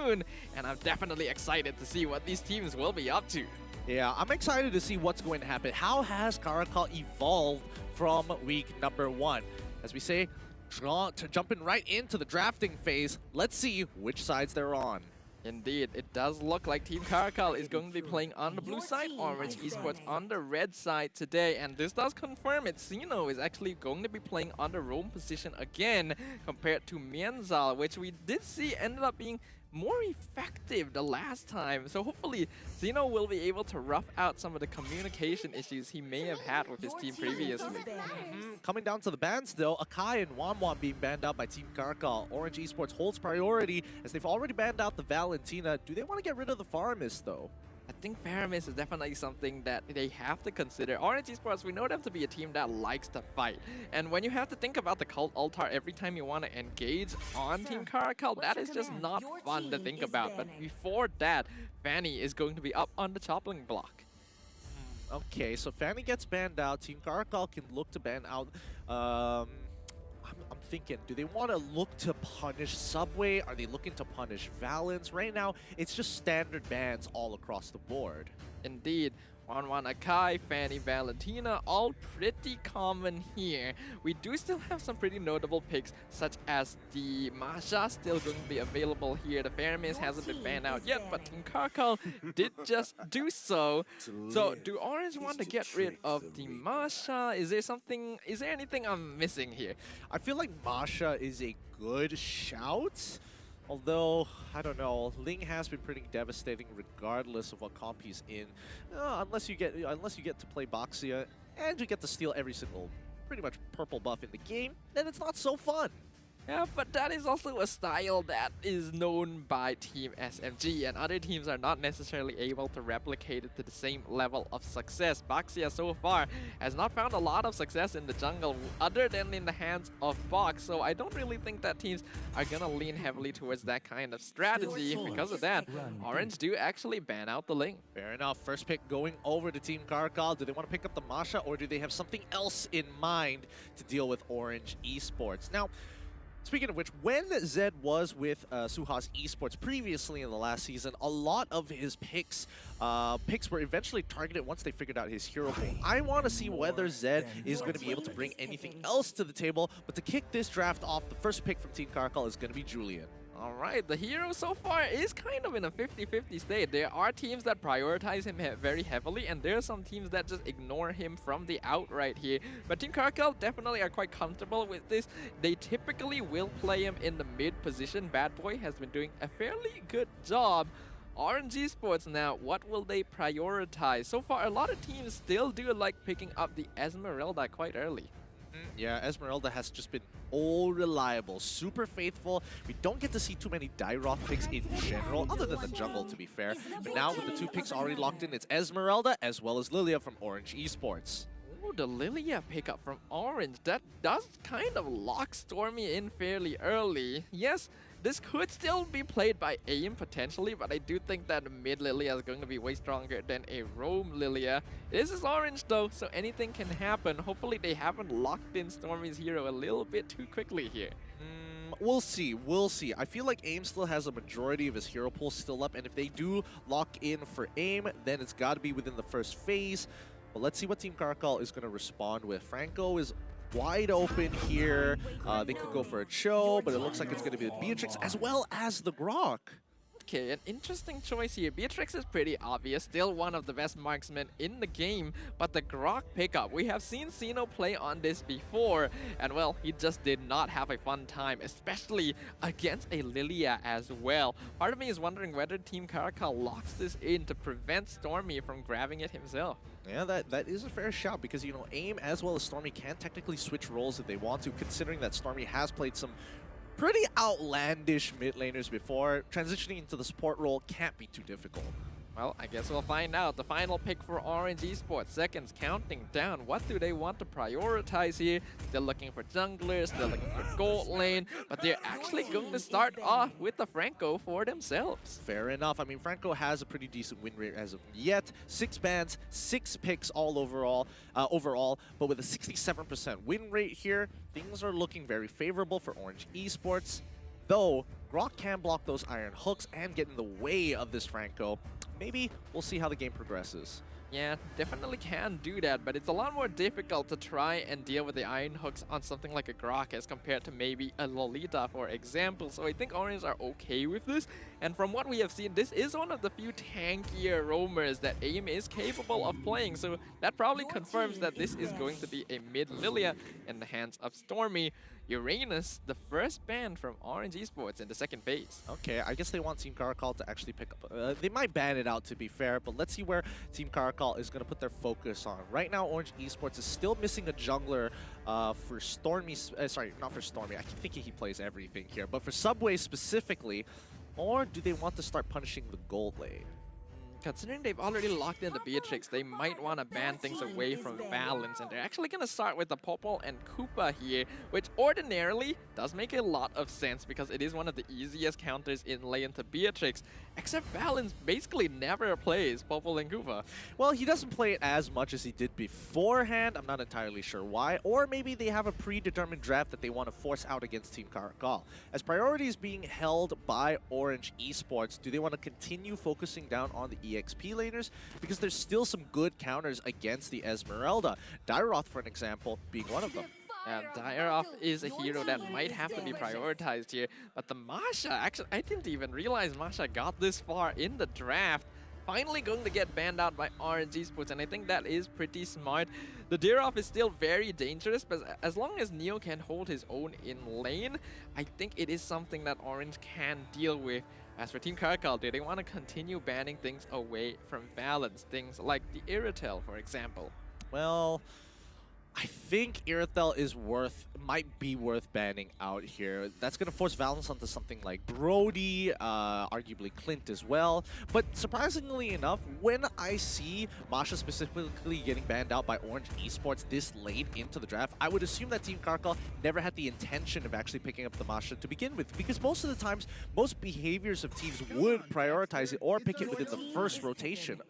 soon, and I'm definitely excited to see what these teams will be up to. Yeah, I'm excited to see what's going to happen. How has CARACAL evolved from week number 1? As we say, jumping right into the drafting phase, let's see which sides they're on. Indeed, it does look like Team CARACAL is going to be playing on the blue side, Orange Esports on the red side today, and this does confirm it. Xeno is actually going to be playing on the roam position again compared to Mienzal, which we did see ended up being more effective the last time. So hopefully Xeno will be able to rough out some of the communication issues he may have had with his team previously. Coming down to the bans though, Akai and Wanwan being banned out by Team CARACAL. Orange Esports holds priority as they've already banned out the Valentina. Do they want to get rid of the Farmist though? I think Faramis is definitely something that they have to consider. Orange Esports, we know them to be a team that likes to fight. And when you have to think about the cult altar every time you want to engage on Team CARACAL, that is just not fun to think about. But before that, Fanny is going to be up on the chopping block. Okay, so Fanny gets banned out. Team CARACAL can look to ban out. I'm thinking, do they want to look to punish Subway? Are they looking to punish Valence? Right now, it's just standard bans all across the board. Indeed. Wanwan Akai, Fanny Valentina, all pretty common here. We do still have some pretty notable picks, such as the Masha still going to be available here. The Faramis hasn't been banned out yet, but Team CARACAL did just do so. So, do Orange want to get rid of the Masha? Is there anything I'm missing here? I feel like Masha is a good shout. Although, I don't know, Ling has been pretty devastating regardless of what comp he's in. Unless you get to play Boxia and you get to steal every single pretty much purple buff in the game, then it's not so fun. Yeah, but that is also a style that is known by Team SMG, and other teams are not necessarily able to replicate it to the same level of success. Boxia so far has not found a lot of success in the jungle other than in the hands of Box, so I don't really think that teams are gonna lean heavily towards that kind of strategy. Because of that, Orange do actually ban out the Ling. Fair enough. First pick going over to Team CARACAL. Do they want to pick up the Masha, or do they have something else in mind to deal with Orange Esports? Now, speaking of which, when Zed was with Suha's Esports previously in the last season, a lot of his picks were eventually targeted once they figured out his hero pool. I want to see whether Zed is going to be able to bring anything else to the table, but to kick this draft off, the first pick from Team CARACAL is going to be Julian. Alright, the hero so far is kind of in a 50-50 state. There are teams that prioritize him very heavily, and there are some teams that just ignore him from the outright here. But Team CARACAL definitely are quite comfortable with this. They typically will play him in the mid position. Bad Boy has been doing a fairly good job. Orange Esports now, what will they prioritize? So far, a lot of teams still do like picking up the Esmeralda quite early. Yeah, Esmeralda has just been all reliable, super faithful. We don't get to see too many Dairoth picks in general, other than the jungle, to be fair. But now with the 2 picks already locked in, it's Esmeralda as well as Lilia from Orange Esports. Ooh, the Lilia pickup from Orange. That does kind of lock Stormy in fairly early. Yes, this could still be played by AIM potentially, but I do think that the mid Lilia is going to be way stronger than a roam Lilia. This is Orange though, so anything can happen. Hopefully they haven't locked in Stormy's hero a little bit too quickly here. We'll see, we'll see. I feel like AIM still has a majority of his hero pool still up, and if they do lock in for AIM, then it's got to be within the first phase. But let's see what Team CARACAL is going to respond with. Franco is wide open here. They could go for a Cho, but it looks like it's going to be the Beatrix as well as the Grok. Okay, an interesting choice here. Beatrix is pretty obvious, still one of the best marksmen in the game, but the Grok pickup, we have seen Xeno play on this before, and well, he just did not have a fun time, especially against a Lilia as well. Part of me is wondering whether Team CARACAL locks this in to prevent Stormy from grabbing it himself. Yeah, that is a fair shout because, you know, AIM as well as Stormy can technically switch roles if they want to, considering that Stormy has played some pretty outlandish mid laners before. Transitioning into the support role can't be too difficult. Well, I guess we'll find out. The final pick for Orange Esports, seconds counting down. What do they want to prioritize here? Still looking for junglers, still looking for gold lane, but they're actually going to start off with the Franco for themselves. Fair enough. I mean, Franco has a pretty decent win rate as of yet. 6 bans, 6 picks all overall, but with a 67% win rate here, things are looking very favorable for Orange Esports. Though, Grok can block those iron hooks and get in the way of this Franco. Maybe we'll see how the game progresses. Yeah, definitely can do that, but it's a lot more difficult to try and deal with the iron hooks on something like a Grok as compared to maybe a Lolita, for example. So I think Orange are okay with this, and from what we have seen, this is one of the few tankier roamers that AIM is capable of playing, so that probably confirms that this is going to be a mid Lilia in the hands of Stormy. Uranus, the first ban from Orange Esports in the second phase. Okay, I guess they want Team CARACAL to actually pick up. They might ban it out, to be fair, but let's see where Team CARACAL is going to put their focus on. Right now, Orange Esports is still missing a jungler for Stormy. Sorry, not for Stormy. I keep thinking he plays everything here, but for Subway specifically. Or do they want to start punishing the gold lane? Considering they've already locked in the Beatrix, they might want to ban things away from Valence, and they're actually going to start with the Popol and Koopa here, which ordinarily does make a lot of sense because it is one of the easiest counters in lane to Beatrix, except Valence basically never plays Popol and Koopa. Well, he doesn't play it as much as he did beforehand. I'm not entirely sure why. Or maybe they have a predetermined draft that they want to force out against Team CARACAL. As priorities being held by Orange Esports, do they want to continue focusing down on the EXP laners? Because there's still some good counters against the Esmeralda. Dairoth, for an example, being one of them. Dairoth is a hero that might have to be prioritized here, but the Masha, actually, I didn't even realize Masha got this far in the draft. Finally going to get banned out by Orange Esports, and I think that is pretty smart. The Dairoth is still very dangerous, but as long as Neo can hold his own in lane, I think it is something that Orange can deal with. As for Team CARACAL, do they want to continue banning things away from Valence? Things like the Irritel, for example. Well, I think Irritel might be worth banning out here. That's going to force Valence onto something like Brody, arguably Clint as well. But surprisingly enough, when I see Masha specifically getting banned out by Orange Esports this late into the draft, I would assume that Team CARACAL never had the intention of actually picking up the Masha to begin with. Because most of the times, most behaviors of teams would prioritize it or pick it within the first rotation.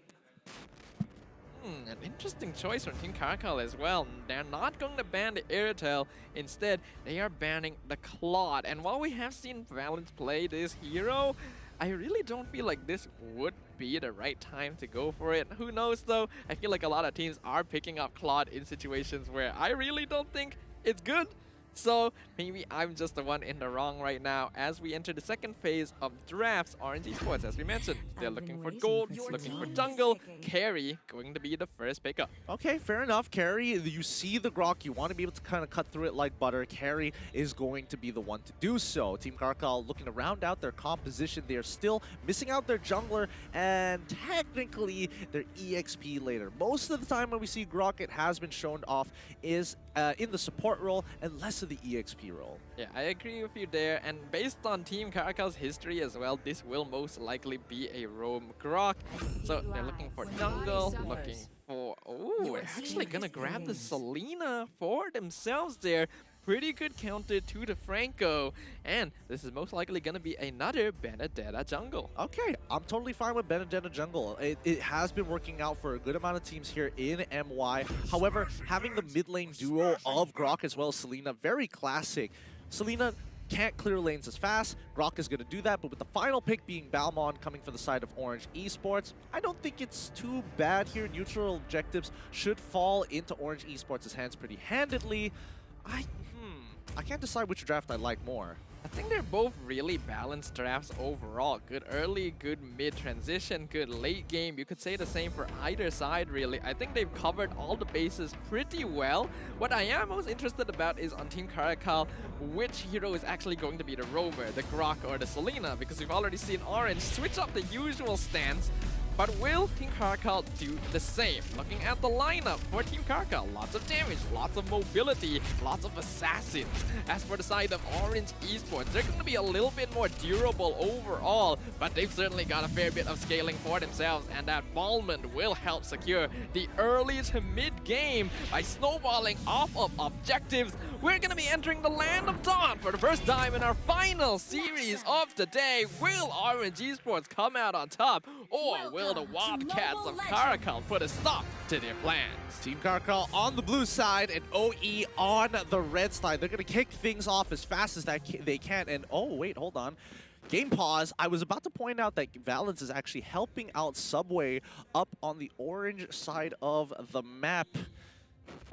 An interesting choice from Team CARACAL as well. They're not going to ban the Irritel. Instead, they are banning the Claude. And while we have seen Valence play this hero, I really don't feel like this would be the right time to go for it. Who knows though? I feel like a lot of teams are picking up Claude in situations where I really don't think it's good. So maybe I'm just the one in the wrong right now. As we enter the second phase of drafts, Orange Esports, as we mentioned, they're looking for gold, looking for jungle. Carry going to be the first pickup. Okay, fair enough. Carry, you see the Grok, you want to be able to kind of cut through it like butter. Carry is going to be the one to do so. Team CARACAL looking to round out their composition. They are still missing out their jungler and technically their EXP later. Most of the time when we see Grok, it has been shown off is in the support role and less of the EXP role. Yeah, I agree with you there, and based on Team CARACAL's history as well, this will most likely be a roam Grok. So they're looking for jungle, looking for... Oh, they're actually gonna grab the Selena for themselves there. Pretty good counter to the Franco, and this is most likely gonna be another Benedetta jungle. Okay, I'm totally fine with Benedetta jungle. It has been working out for a good amount of teams here in MY. However, having the mid lane duo of Grok as well as Selena, very classic. Selena can't clear lanes as fast. Grok is going to do that, but with the final pick being Balmon coming for the side of Orange Esports, I don't think it's too bad here. Neutral objectives should fall into Orange Esports' hands pretty handedly. I can't decide which draft I like more. I think they're both really balanced drafts overall. Good early, good mid transition, good late game. You could say the same for either side, really. I think they've covered all the bases pretty well. What I am most interested about is on Team CARACAL, which hero is actually going to be the roamer, the Grok or the Selena, because we've already seen Orange switch up the usual stance. But will Team CARACAL do the same? Looking at the lineup for Team CARACAL, lots of damage, lots of mobility, lots of assassins. As for the side of Orange Esports, they're going to be a little bit more durable overall, but they've certainly got a fair bit of scaling for themselves, and that Balmond will help secure the early to mid game by snowballing off of objectives. We're going to be entering the Land of Dawn for the first time in our final series of the day. Will Orange Esports come out on top, or will the Wildcats of CARACAL put a stop to their plans? Team CARACAL on the blue side and OE on the red side. They're going to kick things off as fast as they can. And oh, wait, hold on. Game pause. I was about to point out that Valens is actually helping out Subway up on the orange side of the map.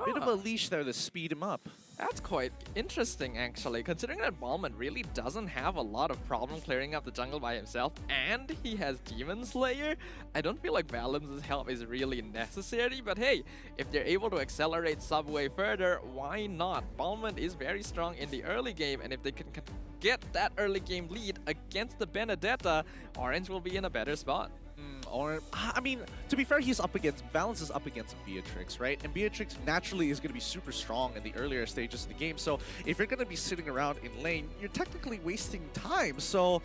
Bit of a leash there to speed him up. That's quite interesting, actually, considering that Ballman really doesn't have a lot of problem clearing up the jungle by himself, and he has Demon Slayer. I don't feel like Valens' help is really necessary, but hey, if they're able to accelerate Subway further, why not? Ballman is very strong in the early game, and if they can get that early game lead against the Benedetta, Orange will be in a better spot. Or, I mean, to be fair, Valens is up against Beatrix, right? And Beatrix naturally is going to be super strong in the earlier stages of the game. So if you're going to be sitting around in lane, you're technically wasting time. So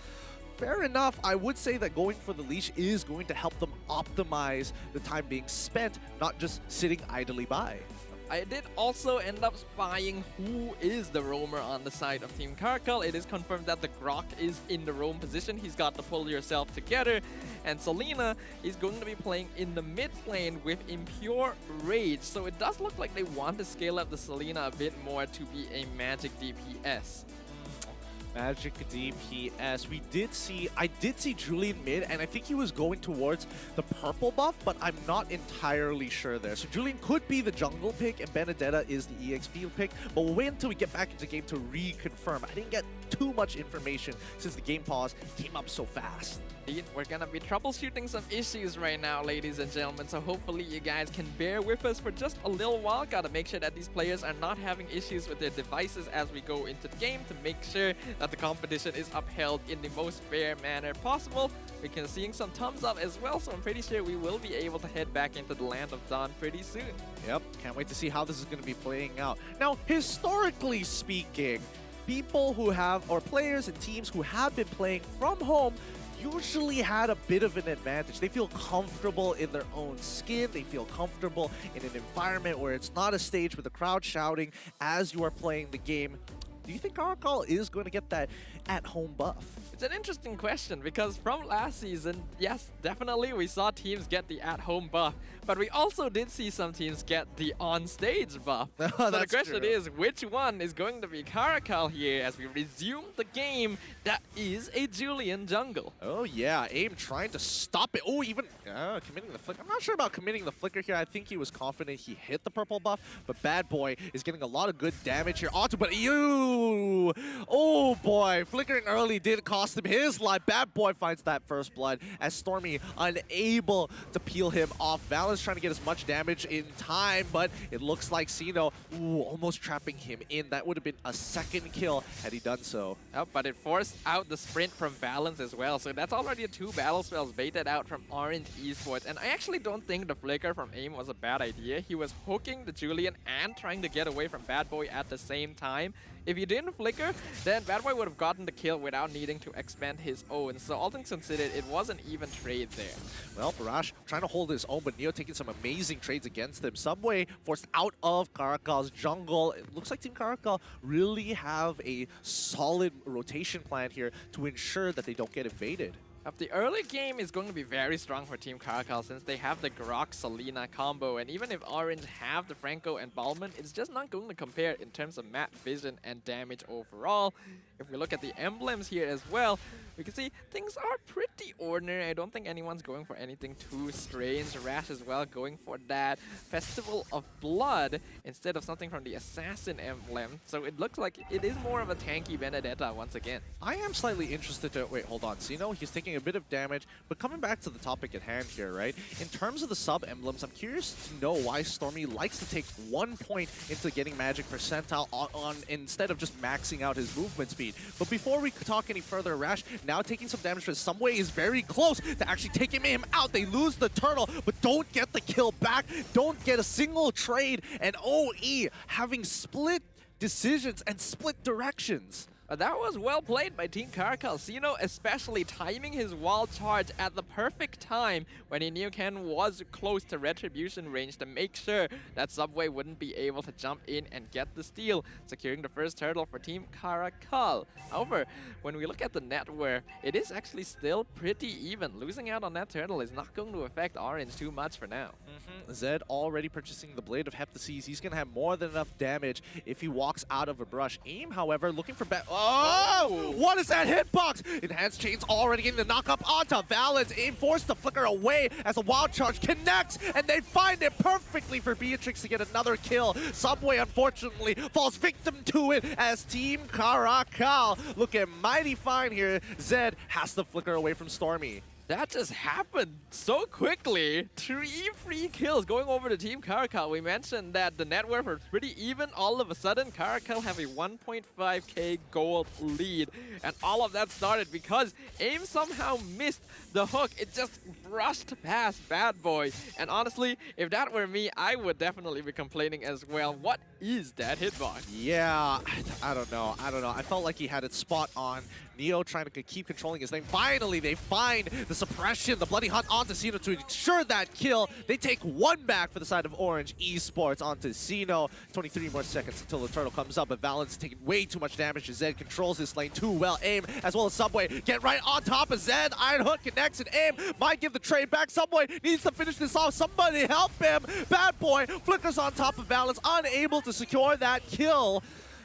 fair enough, I would say that going for the leash is going to help them optimize the time being spent, not just sitting idly by. I did also end up spying who is the roamer on the side of Team CARACAL. It is confirmed that the Grok is in the roam position. He's got to pull yourself together. And Selena is going to be playing in the mid lane with Impure Rage. So it does look like they want to scale up the Selena a bit more to be a magic DPS. Magic DPS. I did see Julian mid, and I think he was going towards the purple buff, but I'm not entirely sure there. So Julian could be the jungle pick, and Benedetta is the EXP pick, but we'll wait until we get back into the game to reconfirm. I didn't get too much information since the game pause came up so fast. We're gonna be troubleshooting some issues right now, ladies and gentlemen, so hopefully you guys can bear with us for just a little while. Gotta make sure that these players are not having issues with their devices as we go into the game to make sure that the competition is upheld in the most fair manner possible. We can seeing some thumbs up as well, so I'm pretty sure we will be able to head back into the Land of Dawn pretty soon. Yep, can't wait to see how this is going to be playing out. Now, historically speaking, people who have, or players and teams who have been playing from home usually had a bit of an advantage. They feel comfortable in their own skin. They feel comfortable in an environment where it's not a stage with the crowd shouting as you are playing the game. Do you think CARACAL is going to get that at-home buff? It's an interesting question because from last season, yes, definitely we saw teams get the at-home buff, but we also did see some teams get the on-stage buff. So the question is, which one is going to be CARACAL here as we resume the game that is a Julian jungle? Oh yeah, AIM trying to stop it. Oh, even committing the flicker. I'm not sure about committing the flicker here. I think he was confident he hit the purple buff, but Bad Boy is getting a lot of good damage here. Auto, but ew! Oh boy, flickering early did cost him his life. Bad Boy finds that first blood as Stormy unable to peel him off. Valens trying to get as much damage in time, but it looks like Sino almost trapping him in. That would have been a second kill had he done so. Oh, but it forced out the sprint from Valens as well, so that's already 2 battle spells baited out from Orange Esports. And I actually don't think the flicker from AIM was a bad idea. He was hooking the Julian and trying to get away from Bad Boy at the same time. If he didn't flicker, then Bad Boy would have gotten the kill without needing to expend his own. So all things considered, it was an even trade there. Well, Barash trying to hold his own, but Neo taking some amazing trades against him. Subway forced out of CARACAL's jungle. It looks like Team CARACAL really have a solid rotation plan here to ensure that they don't get invaded. The early game is going to be very strong for Team CARACAL since they have the Grok-Selena combo, and even if Orange have the Franco and Ballman, it's just not going to compare in terms of map vision and damage overall. If we look at the emblems here as well, we can see things are pretty ordinary. I don't think anyone's going for anything too strange. Rash as well going for that Festival of Blood instead of something from the Assassin emblem. So it looks like it is more of a tanky Benedetta once again. I am slightly interested to... Wait, hold on. Sino, he's taking a bit of damage, but coming back to the topic at hand here, right? In terms of the sub-emblems, I'm curious to know why Stormy likes to take 1 point into getting magic percentile on instead of just maxing out his movement speed. But before we talk any further, Rash now taking some damage, but some way is very close to actually taking him out. They lose the turtle, but don't get the kill back, don't get a single trade, and OE having split decisions and split directions. That was well played by Team CARACAL. Sino especially timing his wall charge at the perfect time when he knew Ken was close to retribution range to make sure that Subway wouldn't be able to jump in and get the steal, securing the first turtle for Team CARACAL. However, when we look at the net worth, it is actually still pretty even. Losing out on that turtle is not going to affect Orange too much for now. Zed already purchasing the Blade of Heptases. He's going to have more than enough damage if he walks out of a brush. AIM, however, looking for Oh, what is that hitbox? Enhanced Chain's already getting the knock-up onto Valens. Aim forced to flicker away as a wild charge connects, and they find it perfectly for Beatrix to get another kill. Subway, unfortunately, falls victim to it as Team CARACAL looking mighty fine here. Zed has to flicker away from Stormy. That just happened so quickly. 3 free kills going over to Team CARACAL. We mentioned that the net worth was pretty even. All of a sudden, CARACAL have a 1.5k gold lead. And all of that started because AIM somehow missed the hook. It just brushed past Bad Boy. And honestly, if that were me, I would definitely be complaining as well. What is that hitbox? Yeah, I don't know. I felt like he had it spot on. Neo trying to keep controlling his lane. Finally, they find the suppression, the bloody hunt onto Sino to ensure that kill. They take one back for the side of Orange Esports onto Sino. 23 more seconds until the turtle comes up, but Valens taking way too much damage. Zed controls this lane too well. AIM as well as Subway get right on top of Zed. Iron Hook connects and AIM might give the trade back. Subway needs to finish this off. Somebody help him. Bad Boy flickers on top of Valens, unable to secure that kill.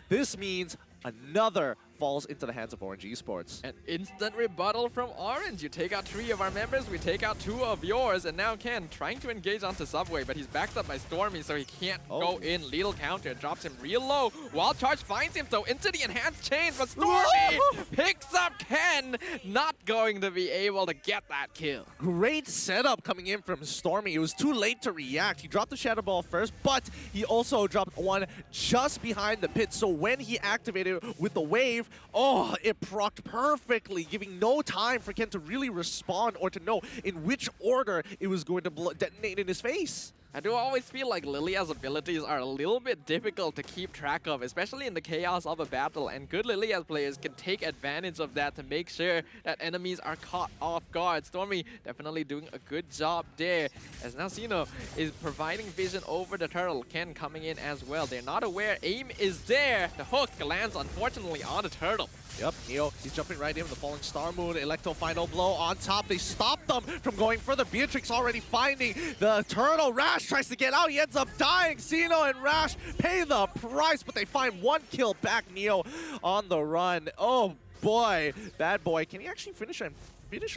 This means another falls into the hands of Orange Esports. An instant rebuttal from Orange. You take out 3 of our members, we take out 2 of yours, and now Ken trying to engage onto Subway, but he's backed up by Stormy, so he can't go in. Lethal counter drops him real low. Wild Charge finds him, though, into the enhanced chain, but Stormy picks up Ken, not going to be able to get that kill. Great setup coming in from Stormy. It was too late to react. He dropped the Shadow Ball first, but he also dropped one just behind the pit, so when he activated with the wave, oh, it procced perfectly, giving no time for Ken to really respond or to know in which order it was going to detonate in his face. I do always feel like Lilia's abilities are a little bit difficult to keep track of, especially in the chaos of a battle, and good Lilia players can take advantage of that to make sure that enemies are caught off guard. Stormy definitely doing a good job there, as now Sino is providing vision over the turtle. Ken coming in as well. They're not aware AIM is there. The hook lands unfortunately on the turtle. Yep, Neo, he's jumping right in with the Falling Star Moon. Electro final blow on top. They stop them from going further. Beatrix already finding the turtle. Rash tries to get out. He ends up dying. Sino and Rash pay the price, but they find one kill back. Neo on the run. Oh boy, Bad Boy. Can he actually finish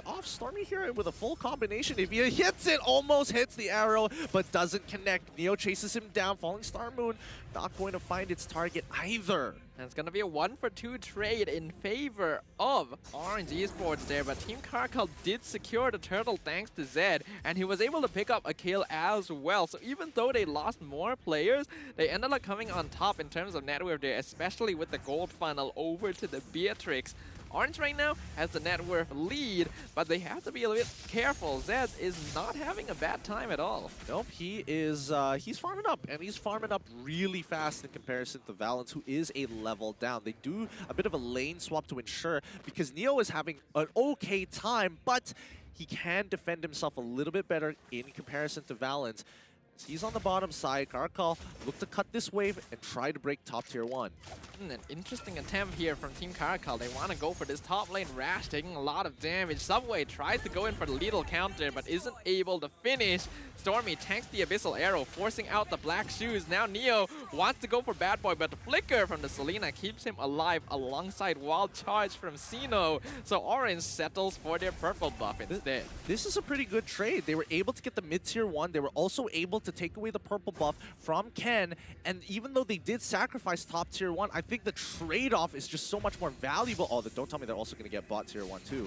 off Stormy here with a full combination? If he hits it, almost hits the arrow, but doesn't connect. Neo chases him down. Falling Star Moon not going to find its target either. And it's going to be a 1-for-2 trade in favor of Orange Esports there, but Team CARACAL did secure the turtle thanks to Zed, and he was able to pick up a kill as well. So even though they lost more players, they ended up coming on top in terms of net worth there, especially with the gold funnel over to the Beatrix. Orange right now has the net worth lead, but they have to be a little bit careful. Zed is not having a bad time at all. Nope, he is, he's farming up, and he's farming up really fast in comparison to Valens, who is a level down. They do a bit of a lane swap to ensure, because Neo is having an okay time, but he can defend himself a little bit better in comparison to Valens. He's on the bottom side. CARACAL look to cut this wave and try to break top tier 1. An interesting attempt here from Team CARACAL. They want to go for this top lane. Rash taking a lot of damage. Subway tries to go in for the lethal counter, but isn't able to finish. Stormy tanks the Abyssal Arrow, forcing out the black shoes. Now Neo wants to go for Bad Boy, but the flicker from the Selena keeps him alive alongside Wild Charge from Sino. So Orange settles for their purple buff instead. This is a pretty good trade. They were able to get the mid-tier 1. They were also able to take away the purple buff from Ken. And even though they did sacrifice top tier 1, I think the trade-off is just so much more valuable. Oh, don't tell me they're also going to get bot tier 1 too.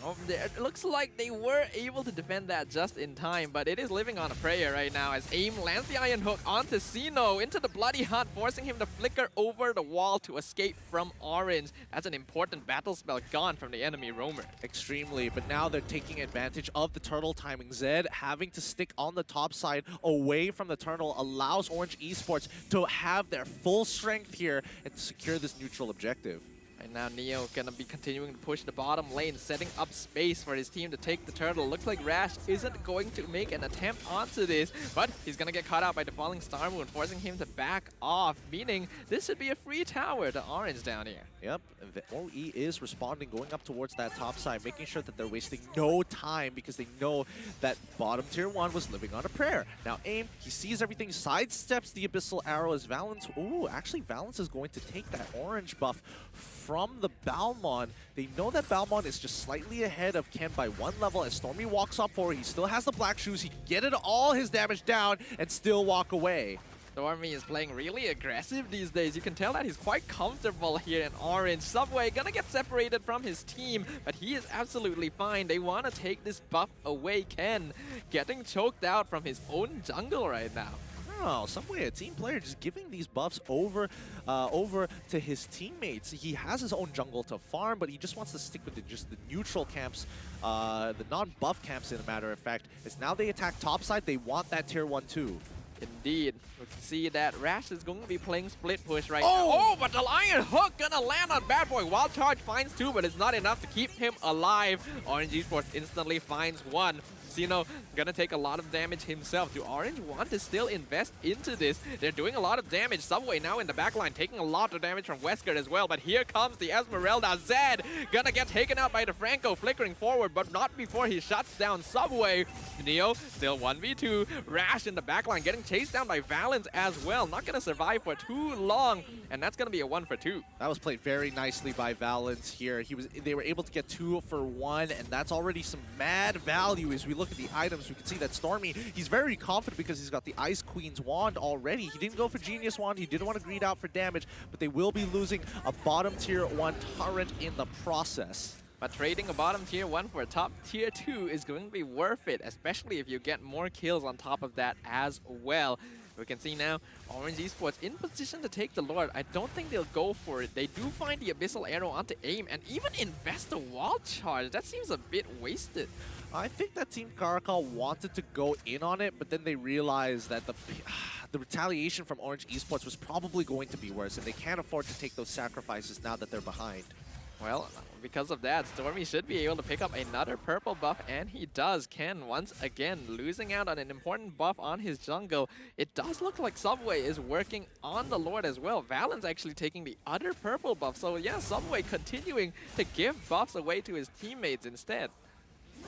Oh, it looks like they were able to defend that just in time, but it is living on a prayer right now as AIM lands the Iron Hook onto Sino into the bloody hunt, forcing him to flicker over the wall to escape from Orange. That's an important battle spell gone from the enemy roamer. Extremely, but now they're taking advantage of the turtle timing. Zed having to stick on the top side away from the turtle allows Orange Esports to have their full strength here and to secure this neutral objective. Right now, Neo gonna be continuing to push the bottom lane, setting up space for his team to take the turtle. Looks like Rash isn't going to make an attempt onto this, but he's gonna get caught out by the Falling Star Moon, forcing him to back off, meaning this should be a free tower to Orange down here. Yep, the OE is responding, going up towards that top side, making sure that they're wasting no time because they know that bottom tier 1 was living on a prayer. Now AIM, he sees everything, sidesteps the Abyssal Arrow as Valens. Ooh, actually Valens is going to take that orange buff from the Balmon. They know that Balmon is just slightly ahead of Ken by 1 level. As Stormy walks up forward, he still has the black shoes. He can get it all his damage down and still walk away. Stormy is playing really aggressive these days. You can tell that he's quite comfortable here in orange. Subway gonna get separated from his team, but he is absolutely fine. They want to take this buff away. Ken getting choked out from his own jungle right now. Oh, Subway, a team player, just giving these buffs over to his teammates. He has his own jungle to farm, but he just wants to stick with just the neutral camps, the non-buff camps, in a matter of fact. As now they attack topside, they want that tier 1 too. Indeed. We can see that Rash is going to be playing split push right now. Oh, but the Iron Hook gonna land on Bad Boy. Wild Charge finds 2, but it's not enough to keep him alive. Orange Esports instantly finds 1. Xeno gonna take a lot of damage himself. Do Orange want to still invest into this? They're doing a lot of damage. Subway now in the backline taking a lot of damage from Wesker as well, but here comes the Esmeralda. Zed gonna get taken out by the Franco, flickering forward, but not before he shuts down Subway. Neo still 1v2. Rash in the backline getting chased down by Valens as well. Not gonna survive for too long, and that's gonna be a 1 for 2. That was played very nicely by Valens here. They were able to get 2 for 1, and that's already some mad value. As we look at the items, we can see that Stormy, he's very confident because he's got the Ice Queen's wand already. He didn't go for Genius Wand. He didn't want to greed out for damage, but they will be losing a bottom tier 1 turret in the process. But trading a bottom tier 1 for a top tier 2 is going to be worth it, especially if you get more kills on top of that as well. We can see now Orange Esports in position to take the Lord. I don't think they'll go for it. They do find the Abyssal Arrow onto aim and even invest a wall charge. That seems a bit wasted. I think that Team CARACAL wanted to go in on it, but then they realized that the retaliation from Orange Esports was probably going to be worse, and they can't afford to take those sacrifices now that they're behind. Well, because of that, Stormy should be able to pick up another purple buff, and he does. Ken, once again, losing out on an important buff on his jungle. It does look like Subway is working on the Lord as well. Valens actually taking the other purple buff. So yeah, Subway continuing to give buffs away to his teammates instead.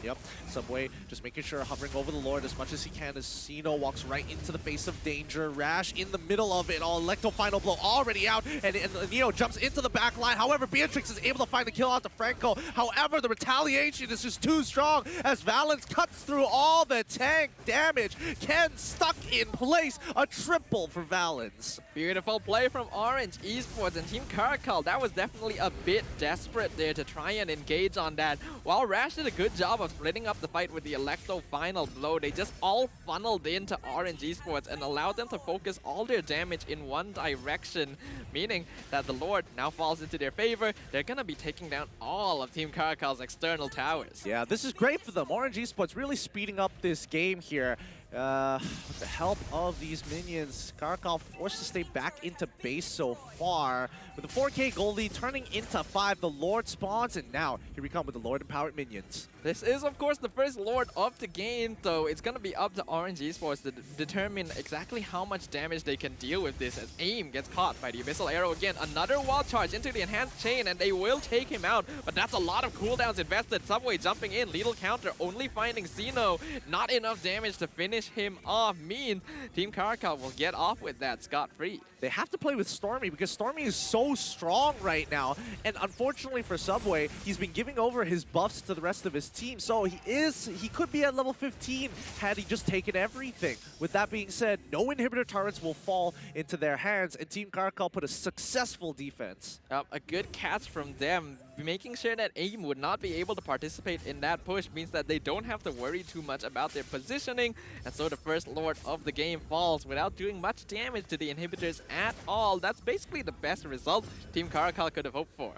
Yep, Subway just making sure hovering over the Lord as much as he can as Xeno walks right into the face of danger. Rash in the middle of it all. Electo final blow already out, and Neo jumps into the back line. However, Beatrix is able to find the kill out to Franco. However, the retaliation is just too strong as Valens cuts through all the tank damage. Ken stuck in place. A triple for Valens. Beautiful play from Orange Esports and Team CARACAL. That was definitely a bit desperate there to try and engage on that. While Rash did a good job of splitting up the fight with the Electo final blow, they just all funneled into Orange Esports and allowed them to focus all their damage in one direction, meaning that the Lord now falls into their favor. They're gonna be taking down all of Team CARACAL's external towers. Yeah, this is great for them. Orange Esports really speeding up this game here. With the help of these minions, CARACAL forced to stay back into base so far. With the 4K gold lead turning into 5, the Lord spawns, and now here we come with the Lord empowered minions. This is, of course, the first Lord of the game, though. It's going to be up to Orange Esports to determine exactly how much damage they can deal with this, as AIM gets caught by the Abyssal Arrow again. Another wall charge into the enhanced chain, and they will take him out, but that's a lot of cooldowns invested. Subway jumping in, lethal counter, only finding Xeno. Not enough damage to finish him off, means Team CARACAL will get off with that scot-free. They have to play with Stormy because Stormy is so strong right now, and unfortunately for Subway, he's been giving over his buffs to the rest of his team, so he could be at level 15 had he just taken everything. With that being said, no inhibitor turrets will fall into their hands, and Team CARACAL put a successful defense. A good catch from them. Making sure that AIM would not be able to participate in that push means that they don't have to worry too much about their positioning, and so the first Lord of the game falls without doing much damage to the inhibitors at all. That's basically the best result Team CARACAL could have hoped for.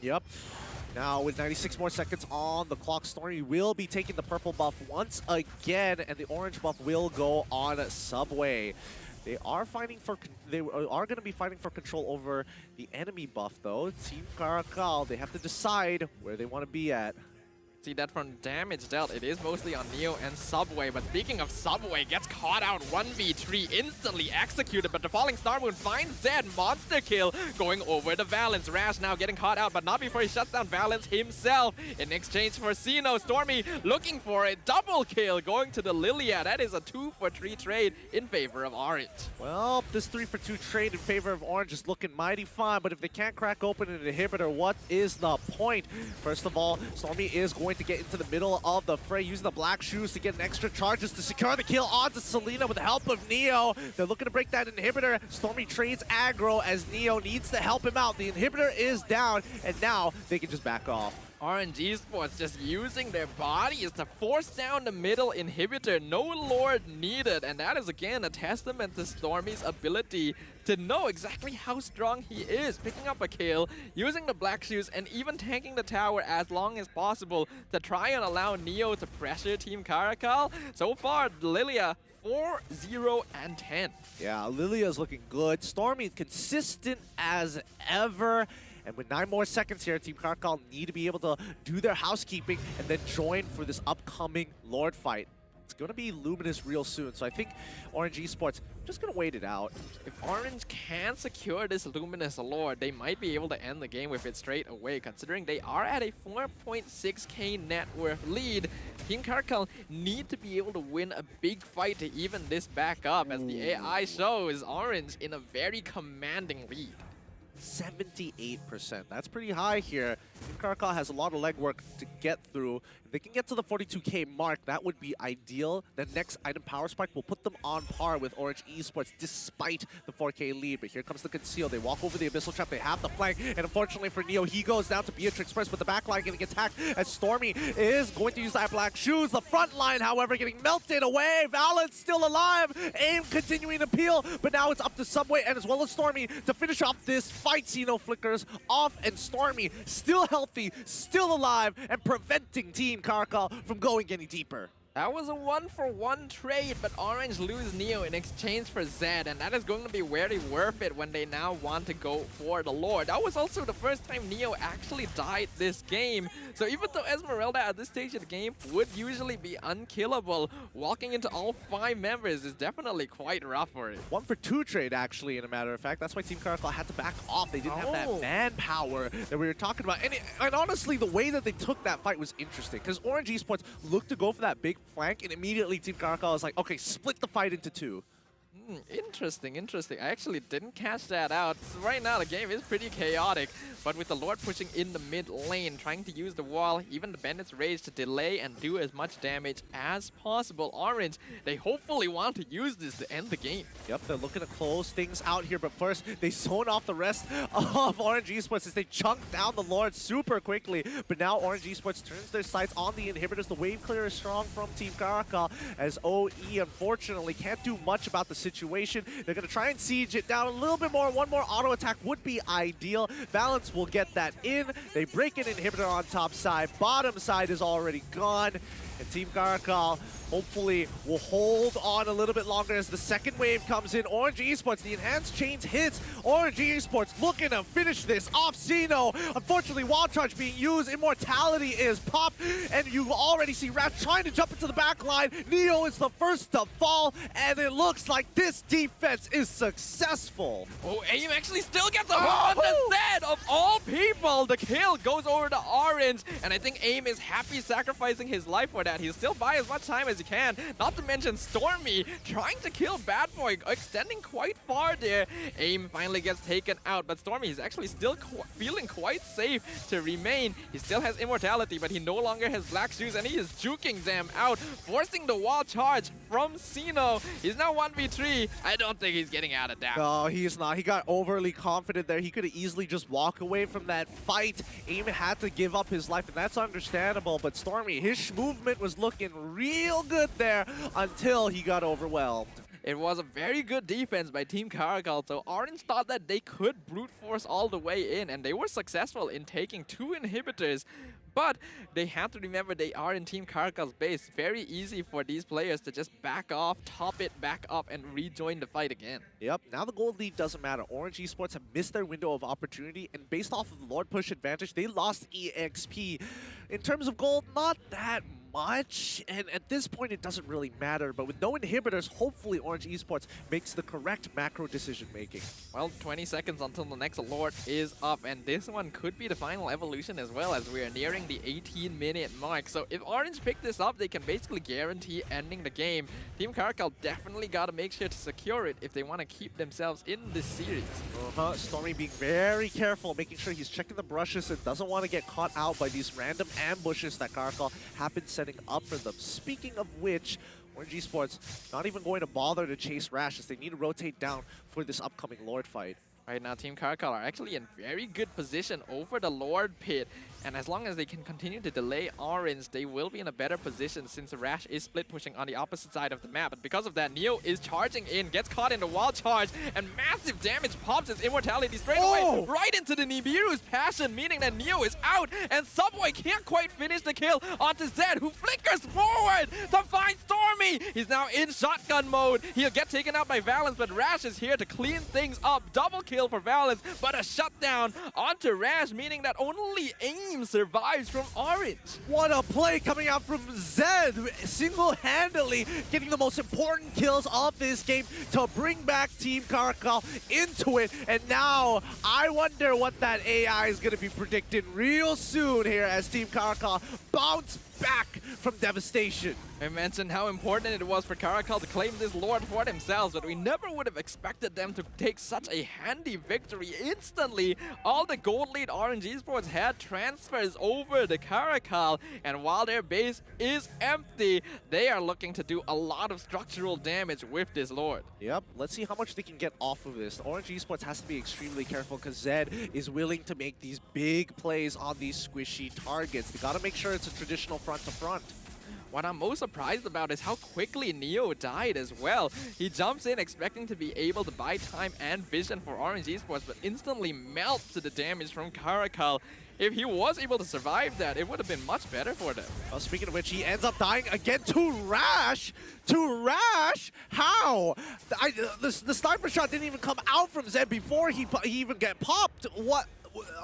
Yep. Now, with 96 more seconds on the clock, Stormy will be taking the purple buff once again, and the orange buff will go on Subway. They are going to be fighting for control over the enemy buff, though. Team CARACAL, they have to decide where they want to be at. See that from damage dealt, it is mostly on Neo and Subway. But speaking of Subway, gets caught out 1v3, instantly executed. But the falling Star Moon finds Zed, monster kill, going over the Valence. Rash now getting caught out, but not before he shuts down Valence himself. In exchange for Xeno, Stormy looking for a double kill, going to the Lilia. That is a 2-for-3 trade in favor of Orange. Well, this 3-for-2 trade in favor of Orange is looking mighty fine, but if they can't crack open an inhibitor, what is the point? First of all, Stormy is going to get into the middle of the fray, using the black shoes to get an extra charges to secure the kill onto Selena with the help of Neo. They're looking to break that inhibitor. Stormy trades aggro as Neo needs to help him out. The inhibitor is down, and now they can just back off. Orange Esports just using their bodies to force down the middle inhibitor. No Lord needed, and that is again a testament to Stormy's ability to know exactly how strong he is, picking up a kill, using the black shoes, and even tanking the tower as long as possible to try and allow Neo to pressure Team CARACAL. So far, Lilia 4-0-10. Yeah, Lilia's looking good. Stormy consistent as ever. And with 9 more seconds here, Team CARACAL need to be able to do their housekeeping and then join for this upcoming Lord fight. It's going to be Luminous real soon, so I think Orange Esports just going to wait it out. If Orange can secure this Luminous Lord, they might be able to end the game with it straight away, considering they are at a 4.6k net worth lead. Team CARACAL need to be able to win a big fight to even this back up, as the AI shows Orange in a very commanding lead. 78%. That's pretty high here. Team CARACAL has a lot of legwork to get through. If they can get to the 42k mark, that would be ideal. The next item, Power Spike, will put them on par with Orange Esports despite the 4k lead. But here comes the Conceal. They walk over the Abyssal Trap. They have the flank. And unfortunately for Neo, he goes down to Beatrix first, but the back line getting attacked as Stormy is going to use that black shoes. The front line, however, getting melted away. Valence still alive. AIM continuing to peel, but now it's up to Subway and as well as Stormy to finish off this fight. Xeno flickers off, and Stormy still healthy, still alive, and preventing Team CARACAL from going any deeper. That was a 1-for-1 trade, but Orange lose Neo in exchange for Zed, and that is going to be very worth it when they now want to go for the Lord. That was also the first time Neo actually died this game. So even though Esmeralda at this stage of the game would usually be unkillable, walking into all 5 members is definitely quite rough for it. 1-for-2 trade, actually, in a matter of fact. That's why Team CARACAL had to back off. They didn't have that manpower that we were talking about. And honestly, the way that they took that fight was interesting, because Orange Esports looked to go for that big flank, and immediately Team CARACAL is like, okay, split the fight into 2. Interesting. I actually didn't catch that out. So right now, the game is pretty chaotic, but with the Lord pushing in the mid lane, trying to use the wall, even the Bandit's Rage to delay and do as much damage as possible. Orange, they hopefully want to use this to end the game. Yep, they're looking to close things out here, but first, they zone off the rest of Orange Esports as they chunk down the Lord super quickly. But now Orange Esports turns their sights on the inhibitors. The wave clear is strong from Team CARACAL, as OE unfortunately can't do much about the situation. They're going to try and siege it down a little bit more. One more auto attack would be ideal. Valence will get that in. They break an inhibitor on top side. Bottom side is already gone. And Team CARACAL hopefully will hold on a little bit longer as the second wave comes in. Orange Esports, the enhanced chains hits. Orange Esports looking to finish this off. Xeno, unfortunately, Wild Charge being used. Immortality is popped, and you already see Rat trying to jump into the back line. Neo is the first to fall, and it looks like this defense is successful. Oh, AIM actually still gets a hold on the Zed of all people. The kill goes over to Orange, and I think AIM is happy sacrificing his life for that. He'll still buy as much time as he can. Not to mention Stormy trying to kill Bad Boy, extending quite far there. AIM finally gets taken out, but Stormy is actually still feeling quite safe to remain. He still has immortality, but he no longer has black shoes, and he is juking them out, forcing the wall charge from Xeno. He's now 1v3. I don't think he's getting out of that. No, he is not. He got overly confident there. He could have easily just walked away from that fight. AIM had to give up his life, and that's understandable, but Stormy, his movement was looking real good there until he got overwhelmed. It was a very good defense by Team CARACAL, so Orange thought that they could brute force all the way in, and they were successful in taking 2 inhibitors. But they have to remember they are in Team CARACAL's base. Very easy for these players to just back off, top it back up, and rejoin the fight again. Yep, now the gold lead doesn't matter. Orange Esports have missed their window of opportunity, and based off of the Lord push advantage, they lost EXP. in terms of gold, not that much, and at this point it doesn't really matter, but with no inhibitors, hopefully Orange Esports makes the correct macro decision making. Well, 20 seconds until the next Lord is up, and this one could be the final evolution as well, as we are nearing the 18-minute mark. So if Orange pick this up, they can basically guarantee ending the game. Team CARACAL definitely got to make sure to secure it if they want to keep themselves in this series. Stormy being very careful, making sure he's checking the brushes and doesn't want to get caught out by these random ambushes that CARACAL have been setting up for them. Speaking of which, Orange Esports not even going to bother to chase Rash as they need to rotate down for this upcoming Lord fight. Right now, Team CARACAL are actually in very good position over the Lord pit. And as long as they can continue to delay Orange, they will be in a better position since Rash is split pushing on the opposite side of the map. But because of that, Neo is charging in, gets caught in the wall charge, and massive damage pops his immortality straight away right into the Nibiru's passion, meaning that Neo is out, and Subway can't quite finish the kill onto Zed, who flickers forward to find Stormy. He's now in shotgun mode. He'll get taken out by Valence, but Rash is here to clean things up. Double kill for Valence, but a shutdown onto Rash, meaning that only AIM survives from Orange. What a play coming out from Zed, single-handedly getting the most important kills of this game to bring back Team CARACAL into it. And now I wonder what that AI is going to be predicting real soon here as Team CARACAL bounce back from devastation. I mentioned how important it was for CARACAL to claim this Lord for themselves, but we never would have expected them to take such a handy victory instantly. All the gold lead Orange Esports had transfers over to CARACAL, and while their base is empty, they are looking to do a lot of structural damage with this Lord. Yep, let's see how much they can get off of this. Orange Esports has to be extremely careful because Zed is willing to make these big plays on these squishy targets. They gotta make sure it's a traditional front to front. What I'm most surprised about is how quickly Neo died as well. He jumps in expecting to be able to buy time and vision for Orange Esports, but instantly melts to the damage from CARACAL. If he was able to survive that, it would have been much better for them. Well, speaking of which, he ends up dying again to Rash. To Rash? How? The sniper shot didn't even come out from Zed before he even get popped. What?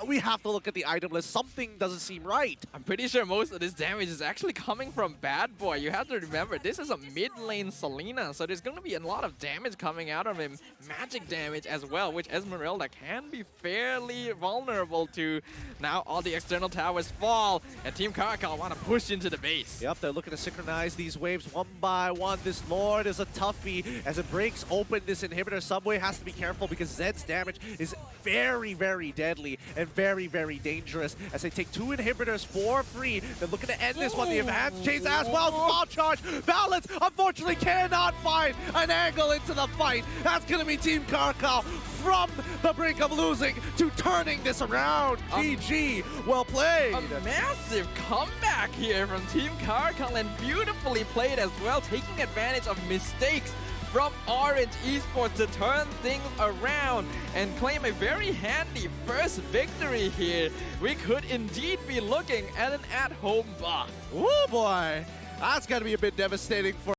We have to look at the item list. Something doesn't seem right. I'm pretty sure most of this damage is actually coming from Bad Boy. You have to remember, this is a mid-lane Selena, so there's going to be a lot of damage coming out of him. Magic damage as well, which Esmeralda can be fairly vulnerable to. Now all the external towers fall, and Team CARACAL want to push into the base. Yep, they're looking to synchronize these waves one by one. This Lord is a toughie. As it breaks open this inhibitor, Subway has to be careful because Zed's damage is very, very deadly and very, very dangerous as they take 2 inhibitors for free. They're looking to end this one. The advanced chase as well. Small charge. Valence unfortunately cannot find an angle into the fight. That's going to be Team CARACAL from the brink of losing to turning this around. GG. Well played. A massive comeback here from Team CARACAL, and beautifully played as well, taking advantage of mistakes from Orange Esports to turn things around and claim a very handy first victory here. We could indeed be looking at an at-home buff. Oh boy, that's got to be a bit devastating for